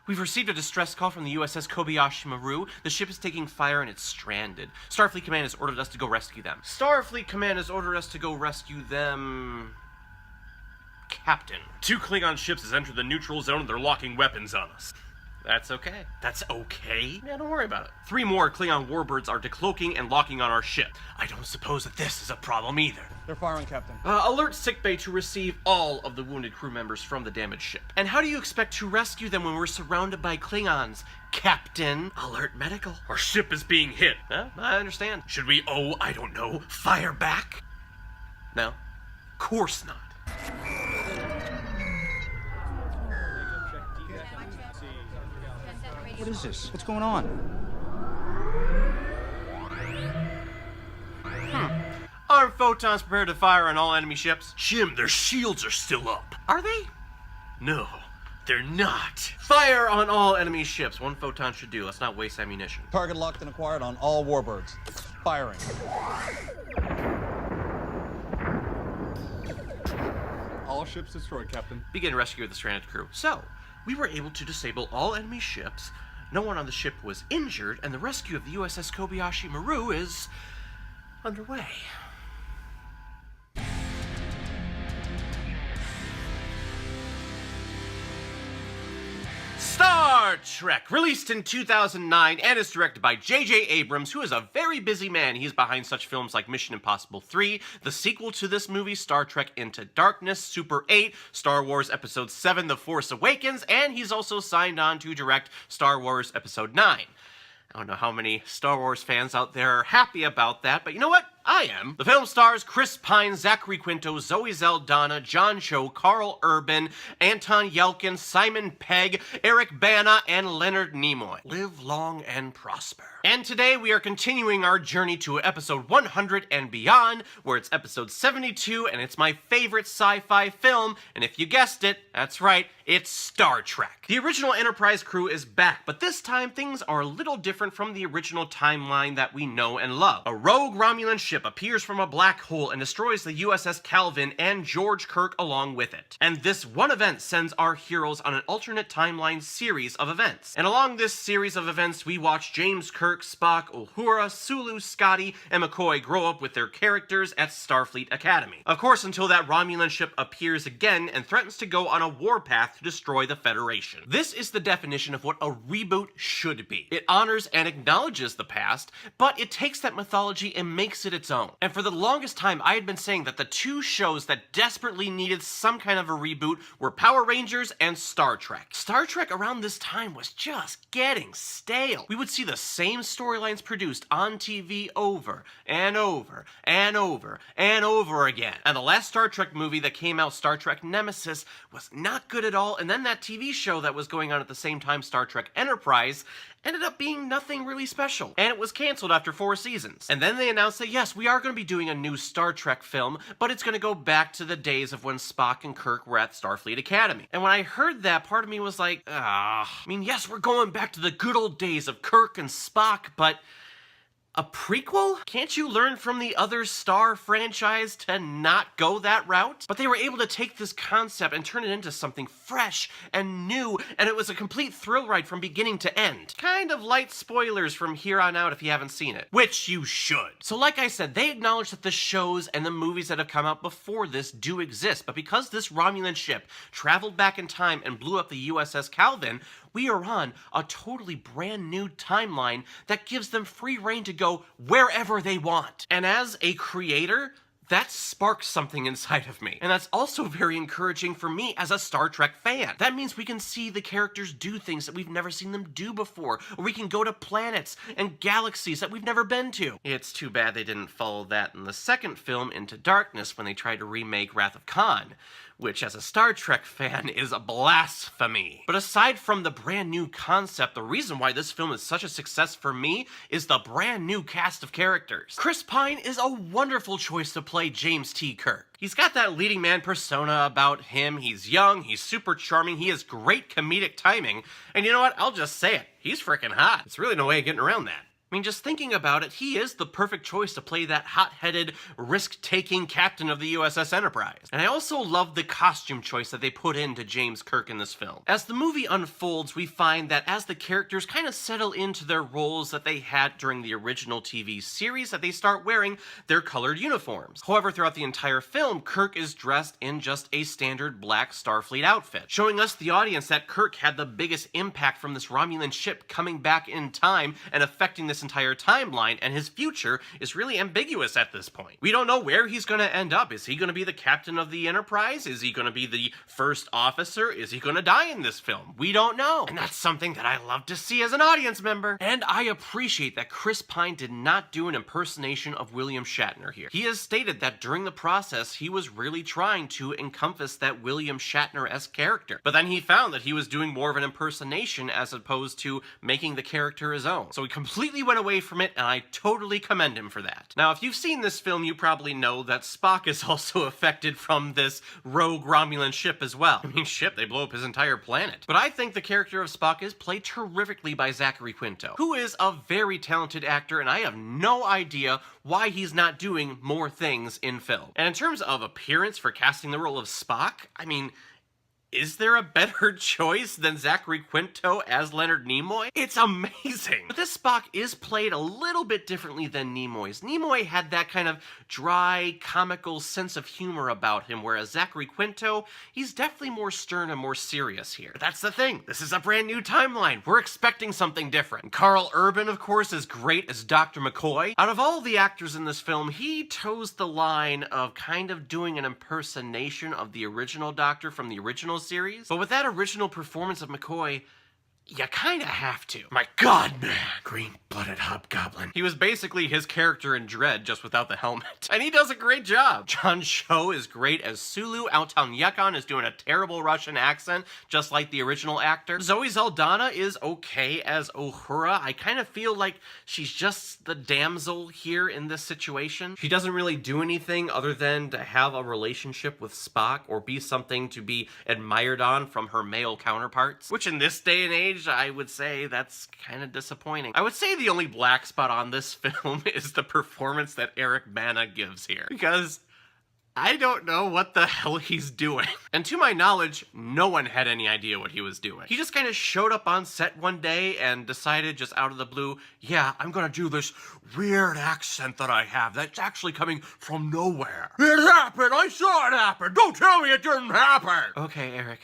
We've received a distress call from the USS Kobayashi Maru. The ship is taking fire and it's stranded. Starfleet Command has ordered us to go rescue them. Starfleet Command has ordered us to go rescue them... Captain. 2 Klingon ships has entered the neutral zone and they're locking weapons on us. That's okay. That's okay? Yeah, don't worry about it. 3 more Klingon warbirds are decloaking and locking on our ship. I don't suppose that this is a problem either. They're firing, Captain. Alert sickbay to receive all of the wounded crew members from the damaged ship. And how do you expect to rescue them when we're surrounded by Klingons, Captain? Alert medical. Our ship is being hit. I understand. Should we, I don't know, fire back? No. Course not. What is this? What's going on? Armed photons prepare to fire on all enemy ships. Jim, their shields are still up. Are they? No, they're not. Fire on all enemy ships. 1 photon should do. Let's not waste ammunition. Target locked and acquired on all warbirds. Firing. All ships destroyed, Captain. Begin rescue of the stranded crew. So, we were able to disable all enemy ships. No one on the ship was injured, and the rescue of the USS Kobayashi Maru is underway. Star Trek, released in 2009 and is directed by JJ Abrams, who is a very busy man. He's behind such films like Mission Impossible 3, the sequel to this movie, Star Trek Into Darkness, Super 8, Star Wars Episode 7, The Force Awakens, and he's also signed on to direct Star Wars Episode 9. I don't know how many Star Wars fans out there are happy about that, but you know what? I am. The film stars Chris Pine, Zachary Quinto, Zoe Saldana, John Cho, Karl Urban, Anton Yelchin, Simon Pegg, Eric Bana, and Leonard Nimoy. Live long and prosper. And today we are continuing our journey to episode 100 and beyond, where it's episode 72, and it's my favorite sci-fi film, and if you guessed it, that's right, it's Star Trek. The original Enterprise crew is back, but this time things are a little different from the original timeline that we know and love. A rogue Romulan ship appears from a black hole and destroys the USS Calvin and George Kirk along with it. And this one event sends our heroes on an alternate timeline series of events. And along this series of events, we watch James Kirk, Spock, Uhura, Sulu, Scotty, and McCoy grow up with their characters at Starfleet Academy. Of course, until that Romulan ship appears again and threatens to go on a warpath to destroy the Federation. This is the definition of what a reboot should be. It honors and acknowledges the past, but it takes that mythology and makes it its own. And for the longest time, I had been saying that the 2 shows that desperately needed some kind of a reboot were Power Rangers and Star Trek. Star Trek around this time was just getting stale. We would see the same storylines produced on TV over and over and over and over again. And the last Star Trek movie that came out, Star Trek Nemesis, was not good at all, and then that TV show that was going on at the same time, Star Trek Enterprise, ended up being nothing really special, and it was canceled after 4 seasons. And then they announced that yes, we are going to be doing a new Star Trek film, but it's going to go back to the days of when Spock and Kirk were at Starfleet Academy. And when I heard that, part of me was like, I mean, yes, we're going back to the good old days of Kirk and Spock, but a prequel? Can't you learn from the other Star franchise to not go that route? But they were able to take this concept and turn it into something fresh and new, and it was a complete thrill ride from beginning to end. Kind of light spoilers from here on out if you haven't seen it, which you should. So like I said, they acknowledge that the shows and the movies that have come out before this do exist, but because this Romulan ship traveled back in time and blew up the USS Calvin, we are on a totally brand new timeline that gives them free reign to go wherever they want. And as a creator, that sparks something inside of me. And that's also very encouraging for me as a Star Trek fan. That means we can see the characters do things that we've never seen them do before, or we can go to planets and galaxies that we've never been to. It's too bad they didn't follow that in the second film, Into Darkness, when they tried to remake Wrath of Khan, which as a Star Trek fan is a blasphemy. But aside from the brand new concept, the reason why this film is such a success for me is the brand new cast of characters. Chris Pine is a wonderful choice to play James T. Kirk. He's got that leading man persona about him. He's young, he's super charming, he has great comedic timing, and you know what? I'll just say it. He's freaking hot. There's really no way of getting around that. I mean, just thinking about it, he is the perfect choice to play that hot-headed, risk-taking captain of the USS Enterprise. And I also love the costume choice that they put into James Kirk in this film. As the movie unfolds, we find that as the characters kind of settle into their roles that they had during the original TV series, that they start wearing their colored uniforms. However, throughout the entire film, Kirk is dressed in just a standard black Starfleet outfit, showing us the audience that Kirk had the biggest impact from this Romulan ship coming back in time and affecting this entire timeline, and his future is really ambiguous at this point. We don't know where he's going to end up. Is he going to be the captain of the Enterprise? Is he going to be the first officer? Is he going to die in this film? We don't know. And that's something that I love to see as an audience member. And I appreciate that Chris Pine did not do an impersonation of William Shatner here. He has stated that during the process, he was really trying to encompass that William Shatner-esque character. But then he found that he was doing more of an impersonation as opposed to making the character his own. So he completely went away from it, and I totally commend him for that. Now, if you've seen this film, you probably know that Spock is also affected from this rogue Romulan ship as well. I mean, shit, they blow up his entire planet. But I think the character of Spock is played terrifically by Zachary Quinto, who is a very talented actor, and I have no idea why he's not doing more things in film. And in terms of appearance for casting the role of Spock, I mean, is there a better choice than Zachary Quinto as Leonard Nimoy? It's amazing! But this Spock is played a little bit differently than Nimoy's. Nimoy had that kind of dry, comical sense of humor about him, whereas Zachary Quinto, he's definitely more stern and more serious here. But that's the thing. This is a brand new timeline. We're expecting something different. Karl Urban, of course, is great as Dr. McCoy. Out of all the actors in this film, he toes the line of kind of doing an impersonation of the original Doctor from the original series, but with that original performance of McCoy, you kinda have to. My god, man! Green-blooded hobgoblin. He was basically his character in Dredd, just without the helmet. And he does a great job. John Cho is great as Sulu. Anton Yelchin is doing a terrible Russian accent, just like the original actor. Zoe Saldana is okay as Uhura. I kind of feel like she's just the damsel here in this situation. She doesn't really do anything other than to have a relationship with Spock or be something to be admired on from her male counterparts, which in this day and age, I would say that's kind of disappointing. I would say the only black spot on this film is the performance that Eric Bana gives here, because I don't know what the hell he's doing. And to my knowledge, no one had any idea what he was doing. He just kind of showed up on set one day and decided just out of the blue, yeah, I'm gonna do this weird accent that I have that's actually coming from nowhere. It happened! I saw it happen! Don't tell me it didn't happen! Okay, Eric.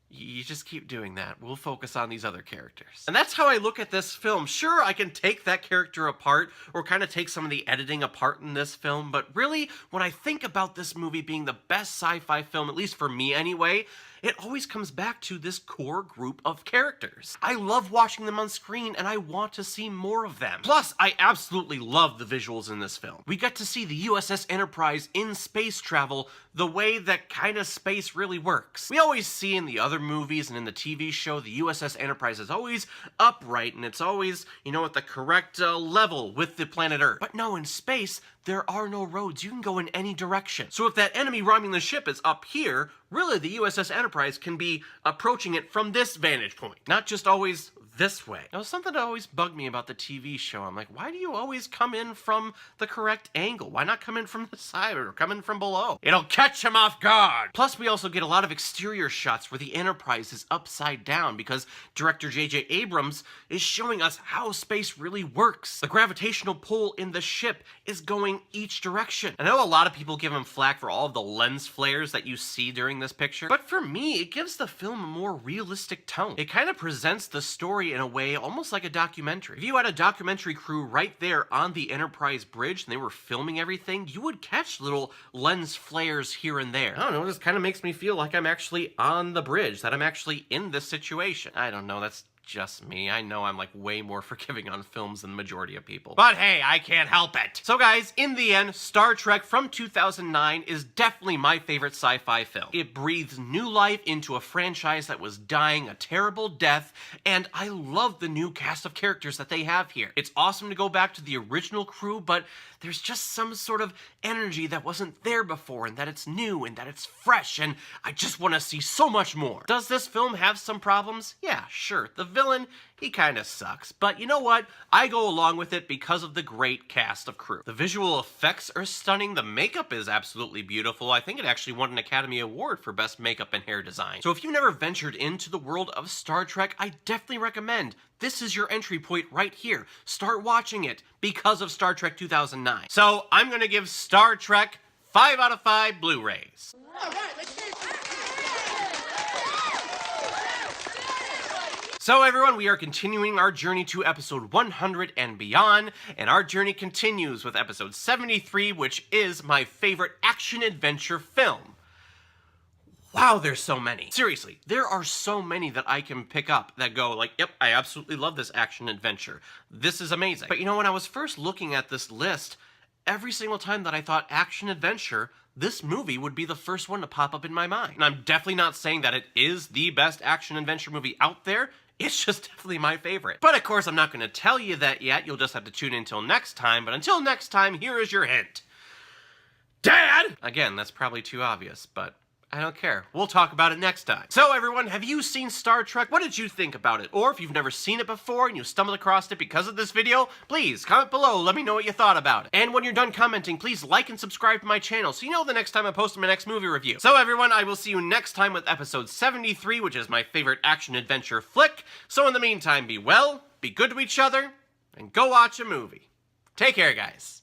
You just keep doing that. We'll focus on these other characters. And that's how I look at this film. Sure, I can take that character apart or kind of take some of the editing apart in this film, but really, when I think about this movie being the best sci-fi film, at least for me anyway, it always comes back to this core group of characters. I love watching them on screen, and I want to see more of them. Plus, I absolutely love the visuals in this film. We get to see the USS Enterprise in space travel the way that kind of space really works. We always see in the other movies and in the TV show, the USS Enterprise is always upright, and it's always, you know, at the correct level with the planet Earth. But no, in space, there are no roads. You can go in any direction. So if that enemy Romulan ship is up here, really the USS Enterprise can be approaching it from this vantage point, not just always this way. Now, something that always bugged me about the TV show, I'm like, why do you always come in from the correct angle? Why not come in from the side or come in from below? It'll catch him off guard. Plus, we also get a lot of exterior shots where the Enterprise is upside down because director JJ Abrams is showing us how space really works. The gravitational pull in the ship is going each direction. I know a lot of people give him flack for all of the lens flares that you see during this picture, but for me, it gives the film a more realistic tone. It kind of presents the story in a way almost like a documentary. If you had a documentary crew right there on the Enterprise bridge and they were filming everything, you would catch little lens flares here and there. I don't know, it just kind of makes me feel like I'm actually on the bridge, that I'm actually in this situation. I don't know, that's just me. I know I'm like way more forgiving on films than the majority of people. But hey, I can't help it. So guys, in the end, Star Trek from 2009 is definitely my favorite sci-fi film. It breathes new life into a franchise that was dying a terrible death, and I love the new cast of characters that they have here. It's awesome to go back to the original crew, but there's just some sort of energy that wasn't there before, and that it's new, and that it's fresh, and I just want to see so much more. Does this film have some problems? Yeah, sure. The villain, he kinda sucks. But you know what? I go along with it because of the great cast of crew. The visual effects are stunning, the makeup is absolutely beautiful. I think it actually won an Academy Award for Best Makeup and Hair Design. So if you've never ventured into the world of Star Trek, I definitely recommend. This is your entry point right here. Start watching it because of Star Trek 2009. So I'm gonna give Star Trek 5 out of 5 Blu-rays. So everyone, we are continuing our journey to episode 100 and beyond, and our journey continues with episode 73, which is my favorite action-adventure film. Wow, there's so many. Seriously, there are so many that I can pick up that go like, yep, I absolutely love this action-adventure. This is amazing. But you know, when I was first looking at this list, every single time that I thought action-adventure, this movie would be the first one to pop up in my mind. And I'm definitely not saying that it is the best action-adventure movie out there. It's just definitely my favorite. But of course, I'm not going to tell you that yet. You'll just have to tune in until next time. But until next time, here is your hint. Dad! Again, that's probably too obvious, but I don't care. We'll talk about it next time. So everyone, have you seen Star Trek? What did you think about it? Or if you've never seen it before and you stumbled across it because of this video, please comment below. Let me know what you thought about it. And when you're done commenting, please like and subscribe to my channel so you know the next time I post my next movie review. So everyone, I will see you next time with episode 73, which is my favorite action-adventure flick. So in the meantime, be well, be good to each other, and go watch a movie. Take care, guys.